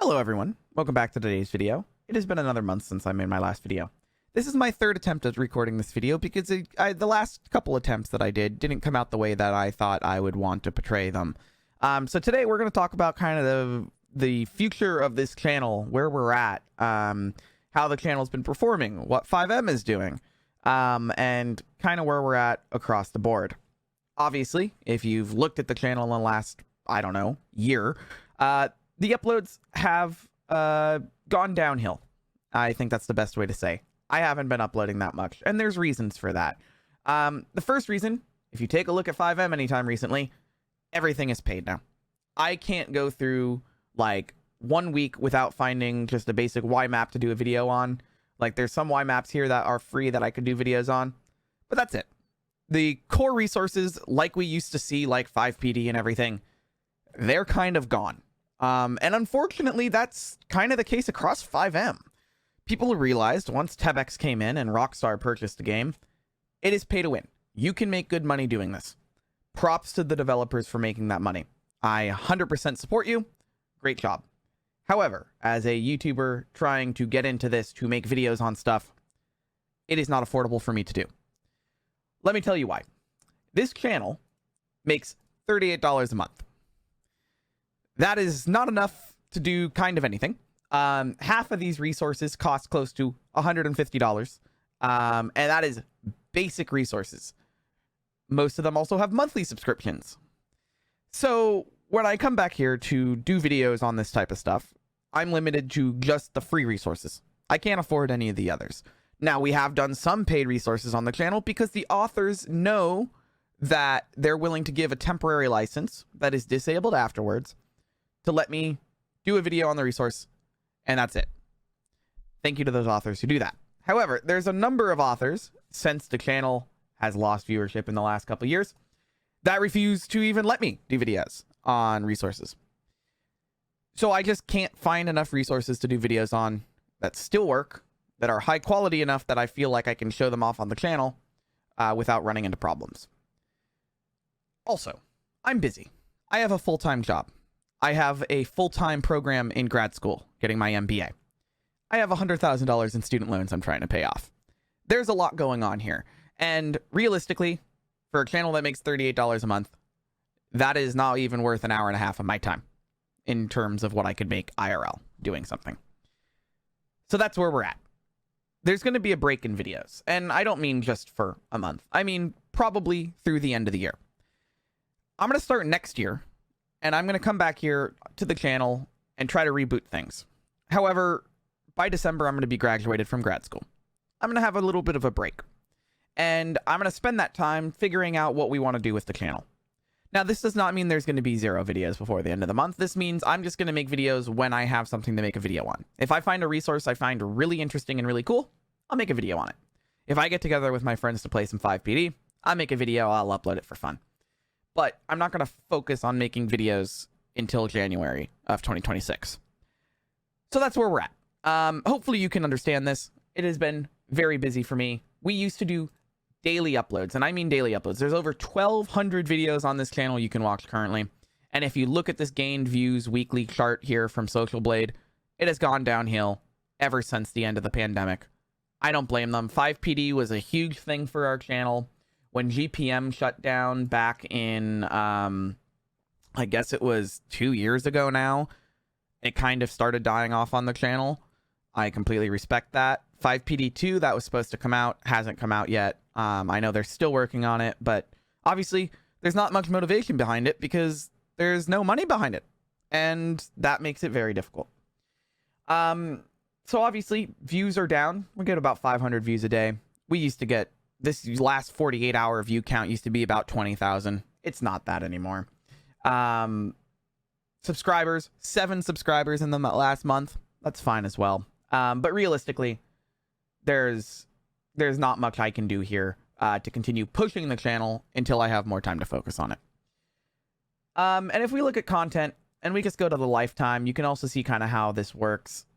Hello everyone, welcome back to today's video. It has been another month since I made my last video. This is my third attempt at recording this video because the last couple attempts that I didn't come out the way that I thought I would want to portray them. So today we're going to talk about kind of the future of this channel, where we're at, how the channel's been performing, what FiveM is doing, and kind of where we're at across the board. Obviously, if you've looked at the channel in the last, I don't know, year, the uploads have gone downhill. I think that's the best way to say. I haven't been uploading that much, and there's reasons for that. The first reason, if you take a look at FiveM anytime recently, everything is paid now. I can't go through like 1 week without finding just a basic Y map to do a video on. Like there's some Y maps here that are free that I could do videos on, but that's it. The core resources like we used to see, like 5PD and everything, they're kind of gone. And unfortunately, that's kind of the case across FiveM. People realized once Tebex came in and Rockstar purchased the game, it is pay to win. You can make good money doing this. Props to the developers for making that money. I 100% support you. Great job. However, as a YouTuber trying to get into this to make videos on stuff, it is not affordable for me to do. Let me tell you why. This channel makes $38 a month. That is not enough to do kind of anything. Half of these resources cost close to $150. And that is basic resources. Most of them also have monthly subscriptions. So when I come back here to do videos on this type of stuff, I'm limited to just the free resources. I can't afford any of the others. Now, we have done some paid resources on the channel because the authors know that they're willing to give a temporary license that is disabled afterwards to let me do a video on the resource, and that's it. Thank you to those authors who do that. However, there's a number of authors, since the channel has lost viewership in the last couple of years, that refuse to even let me do videos on resources. So I just can't find enough resources to do videos on that still work, that are high quality enough that I feel like I can show them off on the channel without running into problems. Also, I'm busy. I have a full-time job. I have a full-time program in grad school, getting my MBA. I have $100,000 in student loans I'm trying to pay off. There's a lot going on here. And realistically, for a channel that makes $38 a month, that is not even worth an hour and a half of my time in terms of what I could make IRL doing something. So that's where we're at. There's going to be a break in videos. And I don't mean just for a month. I mean probably through the end of the year. I'm going to start next year. And I'm going to come back here to the channel and try to reboot things. However, by December, I'm going to be graduated from grad school. I'm going to have a little bit of a break. And I'm going to spend that time figuring out what we want to do with the channel. Now, this does not mean there's going to be 0 videos before the end of the month. This means I'm just going to make videos when I have something to make a video on. If I find a resource I find really interesting and really cool, I'll make a video on it. If I get together with my friends to play some 5PD, I'll make a video, I'll upload it for fun. But I'm not going to focus on making videos until January of 2026. So that's where we're at. Hopefully you can understand this. It has been very busy for me. We used to do daily uploads, and I mean daily uploads. There's over 1,200 videos on this channel you can watch currently. And if you look at this gained views weekly chart here from Social Blade, it has gone downhill ever since the end of the pandemic. I don't blame them. 5PD was a huge thing for our channel. When GPM shut down back in, I guess it was 2 years ago now, it kind of started dying off on the channel. I completely respect that. 5PD2, that was supposed to come out, hasn't come out yet. I know they're still working on it, but obviously there's not much motivation behind it because there's no money behind it. And that makes it very difficult. So obviously views are down. We get about 500 views a day. We used to get, this last 48-hour view count used to be about 20,000. It's not that anymore. Subscribers, 7 subscribers in the last month. That's fine as well. But realistically, there's not much I can do here to continue pushing the channel until I have more time to focus on it. And if we look at content and we just go to the lifetime, you can also see kind of how this works.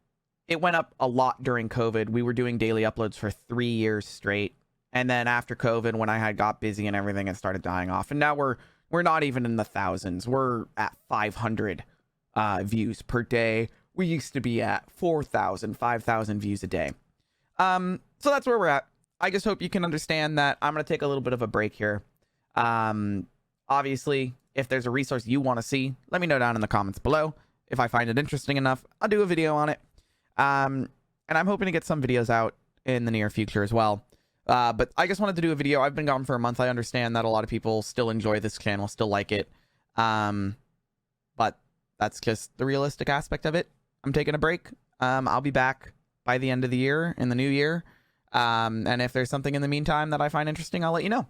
It went up a lot during COVID. We were doing daily uploads for 3 years straight. And then after COVID, when I had got busy and everything, it started dying off. And now we're not even in the thousands. We're at 500 views per day. we used to be at 4,000, 5,000 views a day. So that's where we're at. I just hope you can understand that I'm going to take a little bit of a break here. Obviously, if there's a resource you want to see, let me know down in the comments below. If I find it interesting enough, I'll do a video on it. And I'm hoping to get some videos out in the near future as well. But I just wanted to do a video. I've been gone for a month. I understand that a lot of people still enjoy this channel, still like it. But that's just the realistic aspect of it. I'm taking a break. I'll be back by the end of the year, in the new year. And if there's something in the meantime that I find interesting, I'll let you know.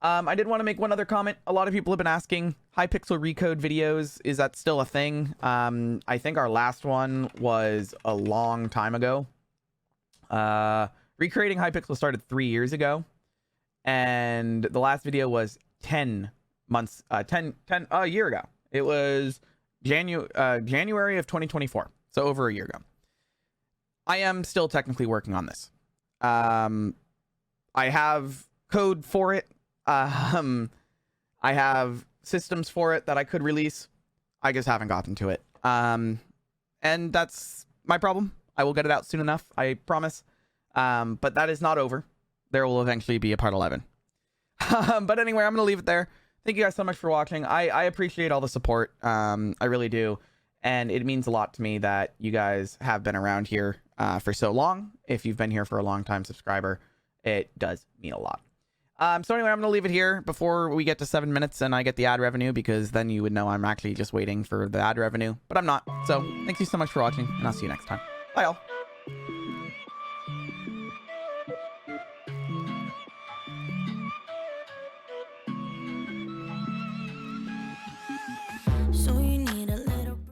I did want to make one other comment. A lot of people have been asking, Hypixel recode videos, is that still a thing? I think our last one was a long time ago. Recreating Hypixel started 3 years ago, and the last video was 10 months, a year ago. It was January of 2024, so over a year ago. I am still technically working on this. I have code for it. I have systems for it that I could release. I just haven't gotten to it. And that's my problem. I will get it out soon enough, I promise. But that is not over. There will eventually be a part 11. But anyway, I'm going to leave it there. Thank you guys so much for watching. I appreciate all the support. I really do. And it means a lot to me that you guys have been around here for so long. If you've been here for a long time subscriber, it does mean a lot. So anyway, I'm going to leave it here before we get to 7 minutes and I get the ad revenue, because then you would know I'm actually just waiting for the ad revenue. But I'm not. So thank you so much for watching, and I'll see you next time. Bye, all.